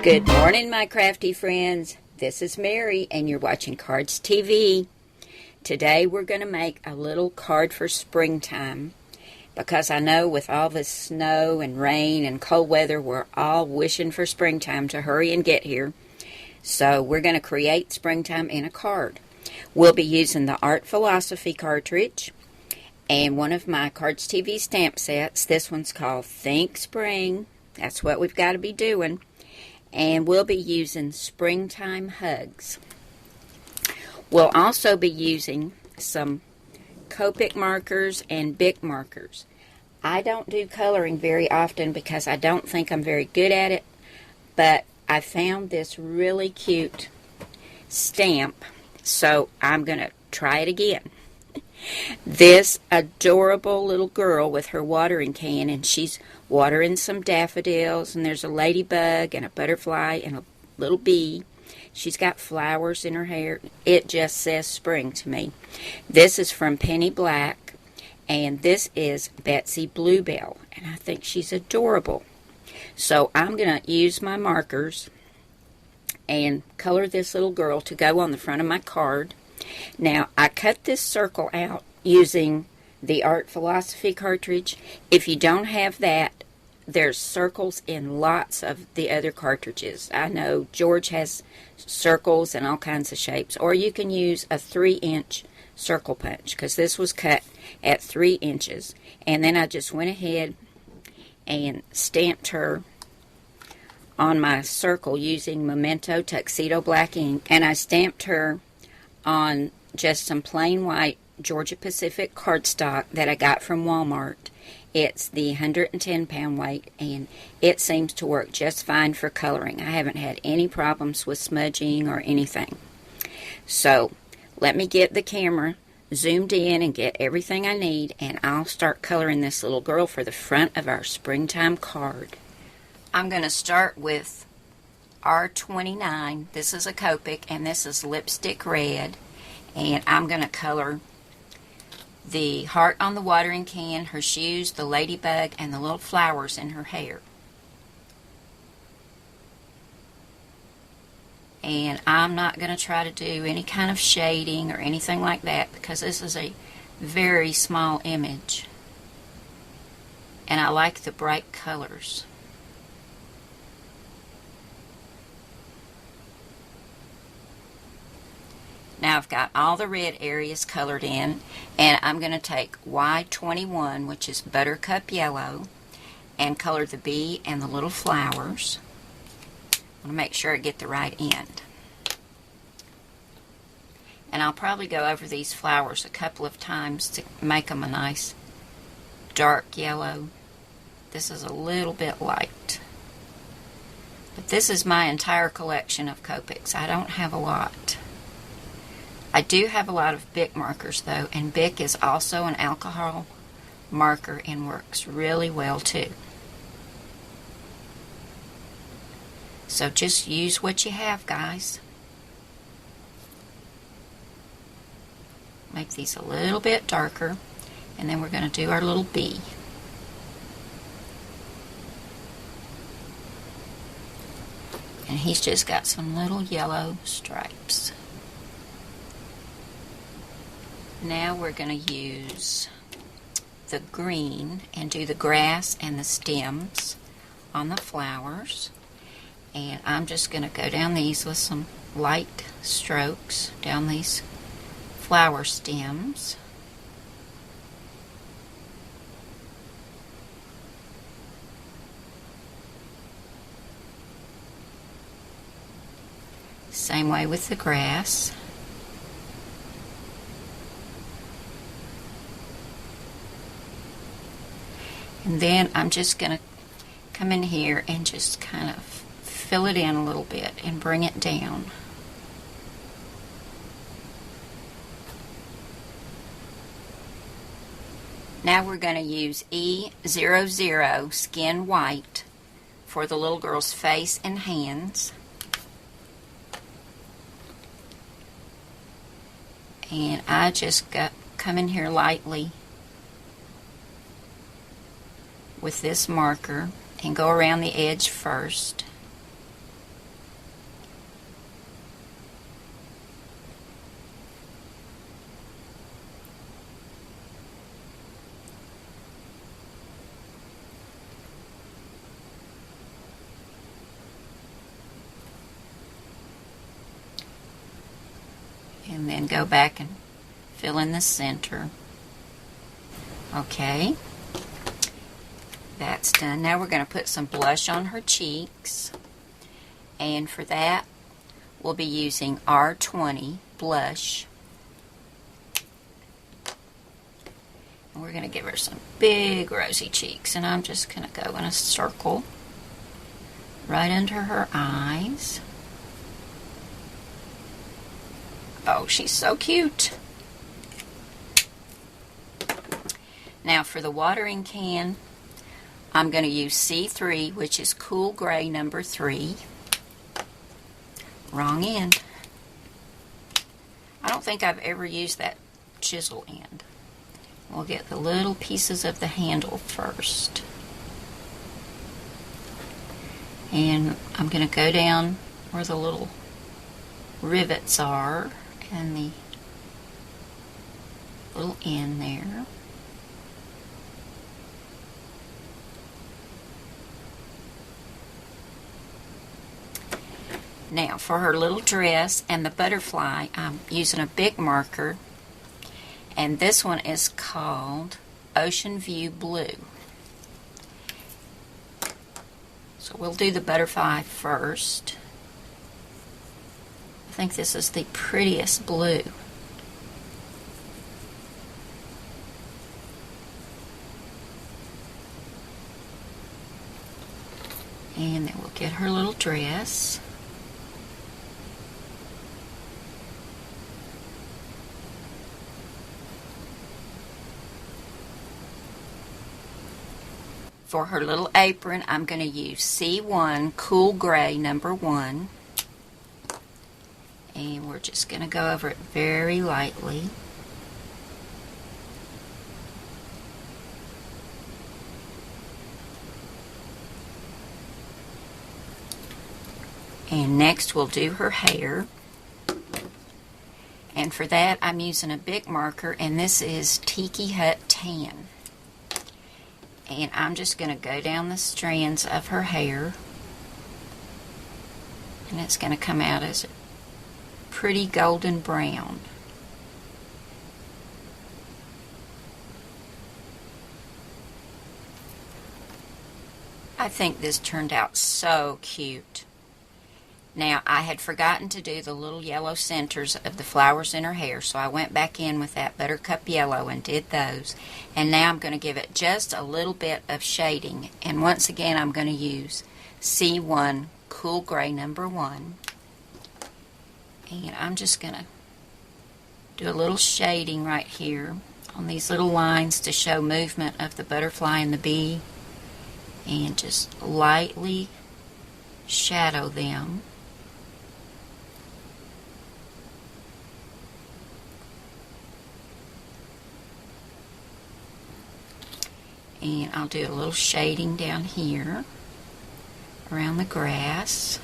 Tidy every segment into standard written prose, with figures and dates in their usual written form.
Good morning, my crafty friends. This is Mary, and you're watching Cardz TV. Today we're going to make a little card for springtime, because I know with all this snow and rain and cold weather, we're all wishing for springtime to hurry and get here. So we're going to create springtime in a card. We'll be using the Art Philosophy cartridge and one of my Cardz TV stamp sets. This one's called Think Spring. That's what we've got to be doing. And we'll be using Springtime Hugs. We'll also be using some Copic markers and Bic markers. I don't do coloring very often because I don't think I'm very good at it, but I found this really cute stamp, so I'm going to try it again. This adorable little girl with her watering can, and she's watering some daffodils, and there's a ladybug and a butterfly and a little bee. She's got flowers in her hair. It just says spring to me. This is from Penny Black, and this is Betsy Bluebell, and I think she's adorable. So I'm going to use my markers and color this little girl to go on the front of my card. Now, I cut this circle out using the Art Philosophy cartridge. If you don't have that, there's circles in lots of the other cartridges. I know George has circles and all kinds of shapes. Or you can use a 3-inch circle punch, because this was cut at 3 inches. And then I just went ahead and stamped her on my circle using Memento Tuxedo Black ink. And I stamped her on just some plain white Georgia Pacific cardstock that I got from Walmart. It's the 110-pound weight, and it seems to work just fine for coloring. I haven't had any problems with smudging or anything. So let me get the camera zoomed in and get everything I need, and I'll start coloring this little girl for the front of our springtime card. I'm going to start with R29. This is a Copic, and this is Lipstick Red. And I'm going to color the heart on the watering can, her shoes, the ladybug, and the little flowers in her hair. And I'm not going to try to do any kind of shading or anything like that, because this is a very small image. And I like the bright colors. Now I've got all the red areas colored in, and I'm going to take Y21, which is Buttercup Yellow, and color the bee and the little flowers. I want to make sure I get the right end. And I'll probably go over these flowers a couple of times to make them a nice dark yellow. This is a little bit light. But this is my entire collection of Copics. I don't have a lot. I do have a lot of Bic markers though, and Bic is also an alcohol marker and works really well too. So just use what you have, guys. Make these a little bit darker, and then we're going to do our little bee. And he's just got some little yellow stripes. Now we're going to use the green and do the grass and the stems on the flowers. And I'm just going to go down these with some light strokes down these flower stems. Same way with the grass. And then I'm just going to come in here and just kind of fill it in a little bit and bring it down. Now we're going to use E00 Skin White for the little girl's face and hands. And I just come in here lightly with this marker and go around the edge first. and then go back and fill in the center. Okay, that's done. Now we're going to put some blush on her cheeks, and for that we'll be using R20 blush. And we're going to give her some big rosy cheeks, and I'm just going to go in a circle right under her eyes. Oh, she's so cute. Now for the watering can, I'm going to use C3, which is Cool Gray number 3. Wrong end. I don't think I've ever used that chisel end. We'll get the little pieces of the handle first. And I'm going to go down where the little rivets are and the little end there. Now for her little dress and the butterfly, I'm using a big marker, and this one is called Ocean View Blue. So we'll do the butterfly first. I think this is the prettiest blue. And then we'll get her little dress. For her little apron, I'm going to use C1 Cool Gray number 1. And we're just going to go over it very lightly. And next we'll do her hair. And for that I'm using a big marker, and this is Tiki Hut Tan. And I'm just going to go down the strands of her hair, and it's going to come out as a pretty golden brown. I think this turned out so cute. Now, I had forgotten to do the little yellow centers of the flowers in her hair, so I went back in with that buttercup yellow and did those. And now I'm going to give it just a little bit of shading. And once again, I'm going to use C1 Cool Gray number 1. And I'm just going to do a little shading right here on these little lines to show movement of the butterfly and the bee. And just lightly shadow them. And I'll do a little shading down here around the grass.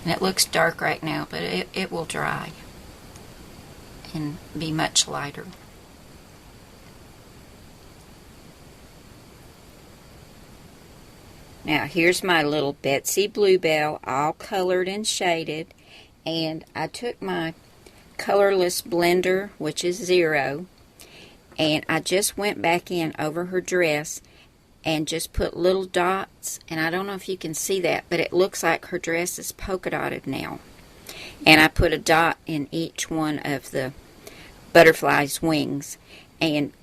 And it looks dark right now, but it will dry and be much lighter. Now here's my little Betsy Bluebell, all colored and shaded. And I took my colorless blender, which is 0, and I just went back in over her dress and just put little dots. And I don't know if you can see that, but it looks like her dress is polka dotted now. And I put a dot in each one of the butterfly's wings. And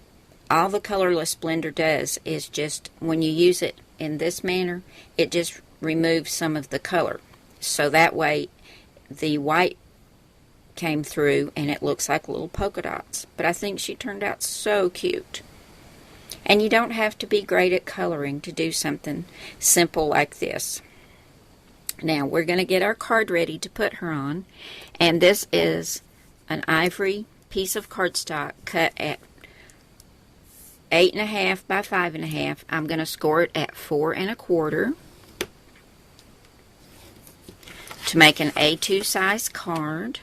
all the colorless blender does is just, when you use it in this manner, it just removes some of the color. So that way the white came through and it looks like little polka dots. But I think she turned out so cute. And you don't have to be great at coloring to do something simple like this. Now we're going to get our card ready to put her on. And this is an ivory piece of cardstock cut at 8.5 by 5.5. I'm going to score it at 4 1/4 to make an A2 size card.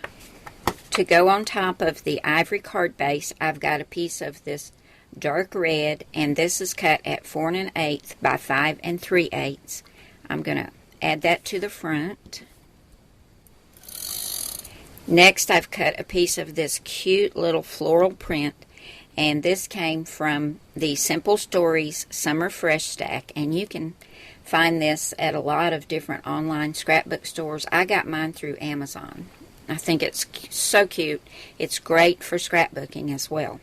To go on top of the ivory card base, I've got a piece of this dark red, and this is cut at 4 1/8 by 5 3/8. I'm going to add that to the front. Next, I've cut a piece of this cute little floral print, and this came from the Simple Stories Summer Fresh Stack, and you can find this at a lot of different online scrapbook stores. I got mine through Amazon. I think it's so cute. It's great for scrapbooking as well.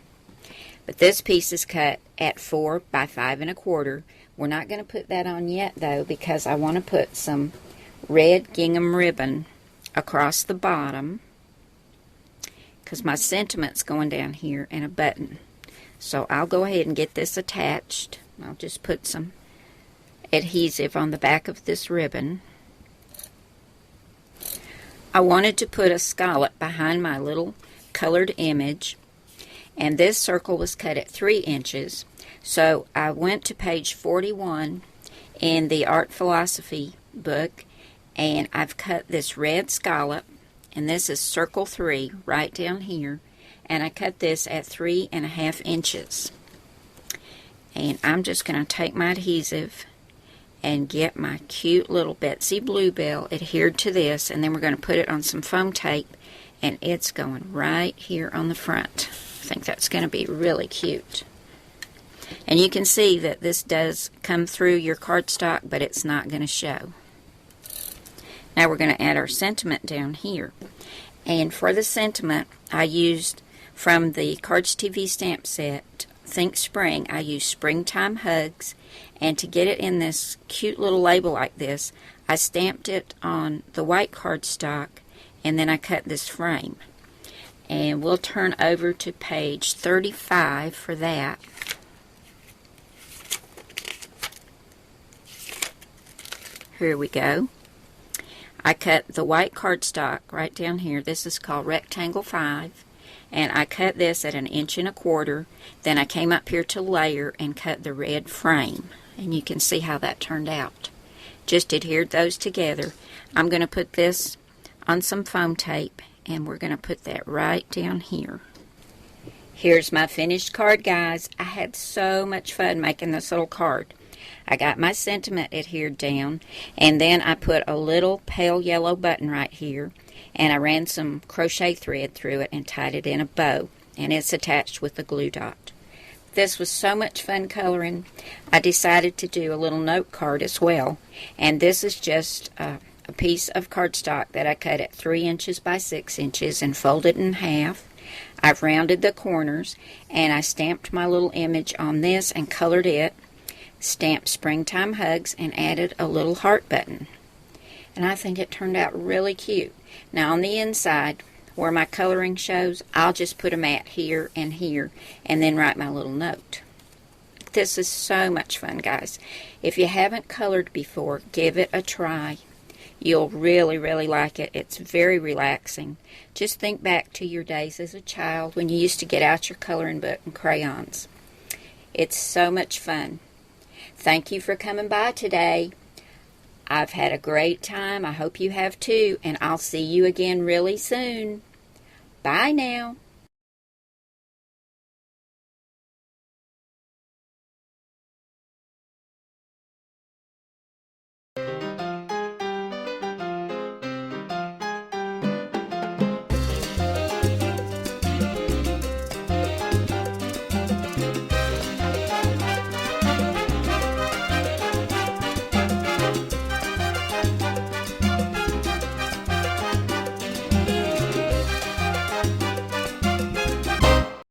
But this piece is cut at 4 by 5 1/4. We're not going to put that on yet though, because I want to put some red gingham ribbon across the bottom, because my sentiment's going down here, and a button. So I'll go ahead and get this attached. I'll just put some adhesive on the back of this ribbon. I wanted to put a scallop behind my little colored image, and this circle was cut at 3 inches. So I went to page 41 in the Art Philosophy book, and I've cut this red scallop, and this is circle 3 right down here, and I cut this at 3.5 inches. And I'm just going to take my adhesive and get my cute little Betsy Bluebell adhered to this, and then we're going to put it on some foam tape, and it's going right here on the front. I think that's going to be really cute. And you can see that this does come through your cardstock, but it's not going to show. Now we're going to add our sentiment down here. And for the sentiment, I used from the Cardz TV Stamp set, Think Spring, I used Springtime Hugs. And to get it in this cute little label like this, I stamped it on the white cardstock, and then I cut this frame. And we'll turn over to page 35 for that. Here we go. I cut the white cardstock right down here. This is called Rectangle 5. And I cut this at 1.25 inches. Then I came up here to layer and cut the red frame. And you can see how that turned out. Just adhered those together. I'm going to put this on some foam tape, and we're going to put that right down here. Here's my finished card, guys. I had so much fun making this little card. I got my sentiment adhered down, and then I put a little pale yellow button right here, and I ran some crochet thread through it and tied it in a bow, and it's attached with the glue dot. This was so much fun coloring. I decided to do a little note card as well, and this is just a piece of cardstock that I cut at 3 inches by 6 inches and folded in half. I've rounded the corners, and I stamped my little image on this and colored it, stamped Springtime Hugs, and added a little heart button. And I think it turned out really cute. Now on the inside, where my coloring shows, I'll just put a mat here, and then write my little note. This is so much fun, guys. If you haven't colored before, give it a try. You'll really, really like it. It's very relaxing. Just think back to your days as a child when you used to get out your coloring book and crayons. It's so much fun. Thank you for coming by today. I've had a great time. I hope you have too, and I'll see you again really soon. Bye now.